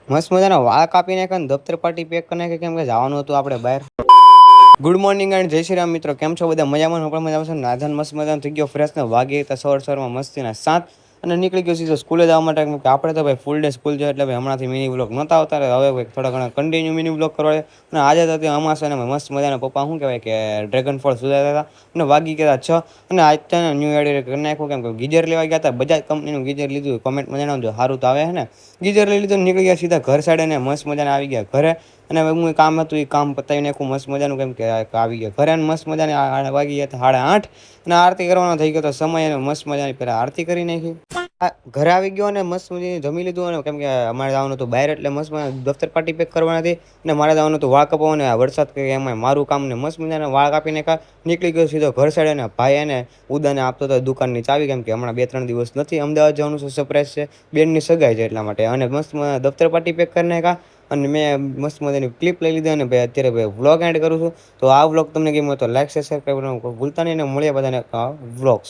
મસ્ત મજાના વાળ કાપી નાખ્યા ને દફતર પાર્ટી પેક કરી નાખી કેમ કે જવાનું હતું આપણે બહાર. ગુડ મોર્નિંગ એન્ડ જય શ્રી રામ મિત્રો, કેમ છો બધા? મજામાં હું પણ મજામાં છું. નાધન મસ્ત મજાનો થઈ ગયો ફ્રેશ ને વાગી હતા સવારમાં મસ્તીના 7 અને નીકળી ગયો સીધો સ્કૂલે જવા માટે. કે આપણે તો ભાઈ ફૂલ ડે સ્કૂલ છે એટલે ભાઈ હમણાંથી મિની બ્લોગ નહોતા આવતા, હવે ભાઈ થોડા ઘણા કન્ટિન્યુ મિની બ્લોગ કરવા. અને આજે તો તે અમાસ અને મસ્ત મજાના પપ્પા શું કહેવાય કે ડ્રેગન ફોલ સુધારતા હતા અને વાગી ગયા 6 અને આજ ત્યાં ન્યૂ એડિટ કરી નાખ્યું કેમ કે ગીઝર લેવા ગયા હતા. બજાજ કંપનીનું ગીઝર લીધું, કોમેન્ટમાં જણાવજો સારું તો આવે છે ને. ગીઝર લઈ લીધું, નીકળી ગયા સીધા ઘર સાઈડે ને મસ્ત મજાના આવી ગયા ઘરે. અને હવે હું કામ હતું એ કામ પતાવી નાખું મસ્ત મજાનું કેમ કે આવી ગયા ઘરે. મસ્ત મજાની વાગી ગયા 8:30 અને આરતી કરવાનો થઈ ગયો તો સમય અને મસ્ત મજાની પહેલાં આરતી કરી નાખી. ઘરે આવી ગયો અને મસ્ત મજાની જમી લીધું. અને કેમ કે અમારે જવાનું હતું બહાર એટલે મસ્ત દફતર પાર્ટી પેક કરવાની હતી અને મારે જવાનું હતું વાળ કપાવવા. અને વરસાદ કે એમાં મારું કામ ને મસ્ત મજાના વાળ કાપીને નીકળી ગયો સીધો ઘર સાઈડ. અને ભાઈ એને ઉદાને આપતો હતો દુકાનની ચાવી કેમ કે હમણાં 2-3 દિવસ નથી અમદાવાદ જવાનું છે, સરપ્રાઈઝ છે, બેનની સગાઈ છે એટલા માટે. અને મસ્ત દફતર પાર્ટી પેક કરી નાખ્યા અને મેં મસ્ત મજાની ક્લિપ લઈ લીધી. અને ભાઈ અત્યારે ભાઈ વ્લોગ એન્ડ કરું છું. તો આ વ્લોગ તમને ગમ્યો તો લાઈક શેર સબસ્ક્રાઈબ કરવાનું ભૂલતા નહીં. અને મળ્યા બધાને વ્લોગ.